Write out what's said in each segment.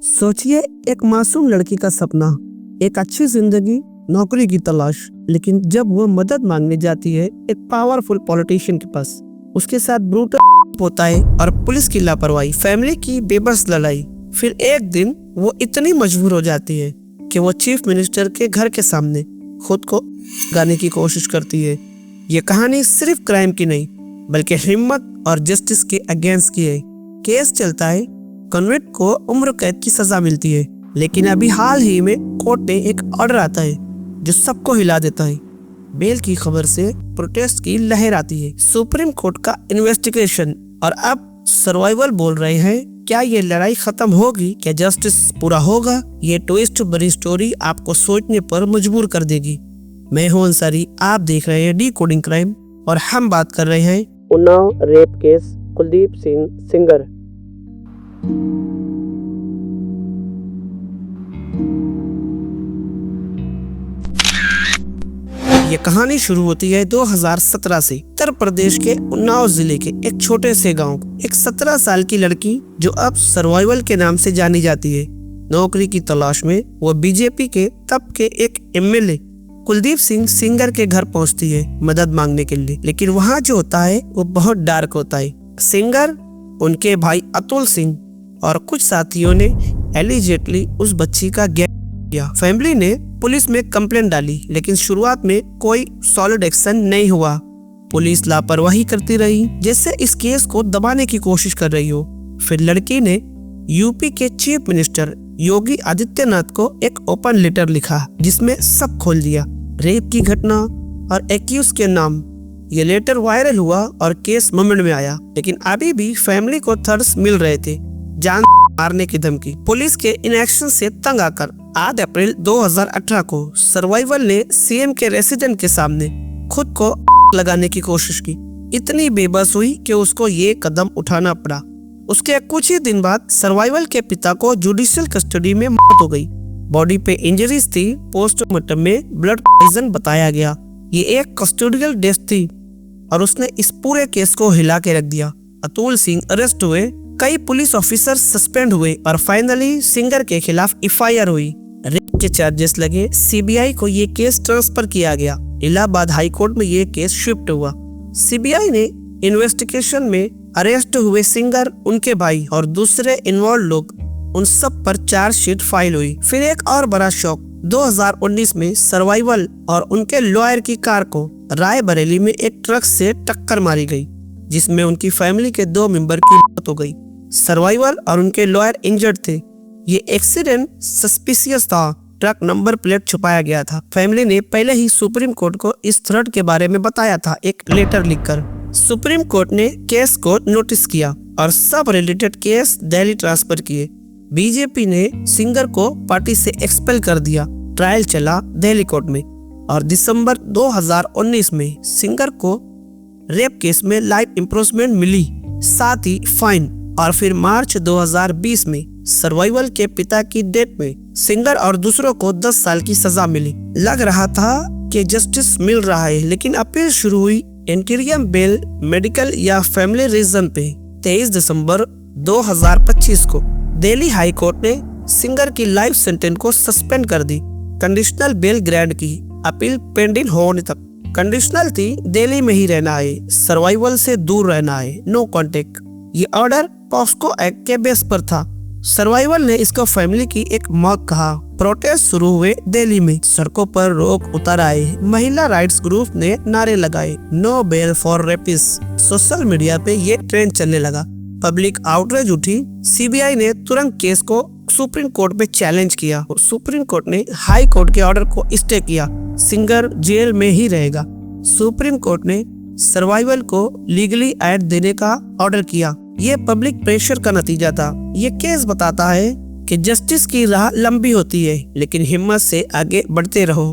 सोचिए, एक मासूम लड़की का सपना, एक अच्छी जिंदगी, नौकरी की तलाश। लेकिन जब वो मदद मांगने जाती है एक पावरफुल पॉलिटिशियन के पास, उसके साथ ब्रूटल होता है और पुलिस की लापरवाही, फैमिली की बेबस लड़ाई। फिर एक दिन वो इतनी मजबूर हो जाती है कि वो चीफ मिनिस्टर के घर के सामने खुद को गाने की कोशिश करती है। ये कहानी सिर्फ क्राइम की नहीं, बल्कि हिम्मत और जस्टिस के अगेंस्ट की है। केस चलता है, कन्विक्ट को उम्र कैद की सजा मिलती है। लेकिन अभी हाल ही में कोर्ट में एक ऑर्डर आता है जो सबको हिला देता है। बेल की खबर से प्रोटेस्ट की लहर आती है, सुप्रीम कोर्ट का इन्वेस्टिगेशन, और अब सर्वाइवल बोल रहे हैं, क्या ये लड़ाई खत्म होगी? क्या जस्टिस पूरा होगा? ये ट्विस्ट भरी स्टोरी आपको सोचने पर मजबूर कर देगी। मैं हूं अंसारी, आप देख रहे हैं डिकोडिंग क्राइम, और हम बात कर रहे हैं उन्नाव रेप केस, कुलदीप सिंह सेंगर। ये कहानी शुरू होती है 2017 से उत्तर प्रदेश के उन्नाव जिले के एक छोटे से गांव। एक 17 साल की लड़की जो अब सर्वाइवल के नाम से जानी जाती है, नौकरी की तलाश में वो बीजेपी के तब के एक एमएलए कुलदीप सिंह सेंगर के घर पहुंचती है मदद मांगने के लिए। लेकिन वहाँ जो होता है वो बहुत डार्क होता है। सेंगर, उनके भाई अतुल सिंह और कुछ साथियों ने एलिजेटली उस बच्ची का गैंग किया। फैमिली ने पुलिस में कंप्लेंट डाली, लेकिन शुरुआत में कोई सॉलिड एक्शन नहीं हुआ। पुलिस लापरवाही करती रही, जैसे इस केस को दबाने की कोशिश कर रही हो। फिर लड़की ने यूपी के चीफ मिनिस्टर योगी आदित्यनाथ को एक ओपन लेटर लिखा, जिसमें सब खोल दिया, रेप की घटना और एक्यूज के नाम। ये लेटर वायरल हुआ और केस मोमेंट में आया। लेकिन अभी भी फैमिली को थर्स मिल रहे थे, जान मारने की धमकी। पुलिस के इनएक्शन से तंग आकर 8 अप्रैल 2018 को सर्वाइवल ने सीएम के रेसिडेंट के सामने खुद को लगाने की कोशिश की। इतनी बेबस हुई कि उसको ये कदम उठाना पड़ा। उसके कुछ ही दिन बाद सर्वाइवल के पिता को जुडिशियल कस्टडी में मौत हो गई। बॉडी पे इंजरीज थी, पोस्टमार्टम में ब्लड पॉइजन बताया गया। ये एक कस्टोडियल डेथ थी और उसने इस पूरे केस को हिला के रख दिया। अतुल सिंह अरेस्ट हुए, कई पुलिस ऑफिसर सस्पेंड हुए और फाइनली सेंगर के खिलाफ एफआईआर हुई। रेप के चार्जेस लगे। सीबीआई को ये केस ट्रांसफर किया गया। इलाहाबाद हाई कोर्ट में ये केस शिफ्ट हुआ। सीबीआई ने इन्वेस्टिगेशन में अरेस्ट हुए सेंगर, उनके भाई और दूसरे इन्वॉल्व लोग, उन सब पर चार्जशीट फाइल हुई। फिर एक और बड़ा शॉक, 2019 में सर्वाइवल और उनके लॉयर की कार को रायबरेली में एक ट्रक से टक्कर मारी गई, जिसमें उनकी फैमिली के 2 मेंबर की मौत हो गई। सर्वाइवल और उनके लॉयर इंजर्ड थे। ये एक्सीडेंट सस्पिशियस था, ट्रक नंबर प्लेट छुपाया गया था। फैमिली ने पहले ही सुप्रीम कोर्ट को इस थ्रेट के बारे में बताया था, एक लेटर लिखकर। सुप्रीम कोर्ट ने केस को नोटिस किया और सब रिलेटेड केस दिल्ली ट्रांसफर किए। बीजेपी ने सेंगर को पार्टी से एक्सपेल कर दिया। ट्रायल चला दिल्ली कोर्ट में और दिसंबर 2019 में सेंगर को रेप केस में लाइफ इम्प्रूवमेंट मिली, साथ ही फाइन। और फिर मार्च 2020 में सर्वाइवल के पिता की डेथ में सेंगर और दूसरों को 10 साल की सजा मिली। लग रहा था कि जस्टिस मिल रहा है, लेकिन अपील शुरू हुई इंटीरियम बेल, मेडिकल या फैमिली रीजन पे। 23 दिसंबर 2025 को दिल्ली हाई कोर्ट ने सेंगर की लाइफ सेंटेंस को सस्पेंड कर दी, कंडीशनल बेल ग्रांट की। अपील पेंडिंग होने तक कंडीशनल थी, दिल्ली में ही रहना है, सर्वाइवल से दूर रहना है, नो कॉन्टेक्ट। ये ऑर्डर पॉक्सो एक्ट के बेस पर था। सर्वाइवल ने इसको फैमिली की एक मौत कहा। प्रोटेस्ट शुरू हुए दिल्ली में, सड़कों पर रोक उतर आए। महिला राइट्स ग्रुप ने नारे लगाए, no bail for rapist. Social media पे ये ट्रेंड चलने लगा, पब्लिक आउटरेज उठी। सीबीआई ने तुरंत केस को सुप्रीम कोर्ट में चैलेंज किया। सुप्रीम कोर्ट ने हाई कोर्ट के ऑर्डर को स्टे किया, सेंगर जेल में ही रहेगा। सुप्रीम कोर्ट ने सर्वाइवल को लीगली एड देने का ऑर्डर किया। ये पब्लिक प्रेशर का नतीजा था। ये केस बताता है कि जस्टिस की राह लंबी होती है, लेकिन हिम्मत से आगे बढ़ते रहो।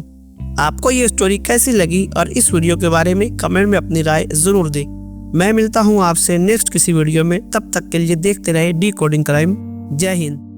आपको ये स्टोरी कैसी लगी और इस वीडियो के बारे में कमेंट में अपनी राय जरूर दें। मैं मिलता हूँ आपसे नेक्स्ट किसी वीडियो में, तब तक के लिए देखते रहे डिकोडिंग क्राइम। जय हिंद।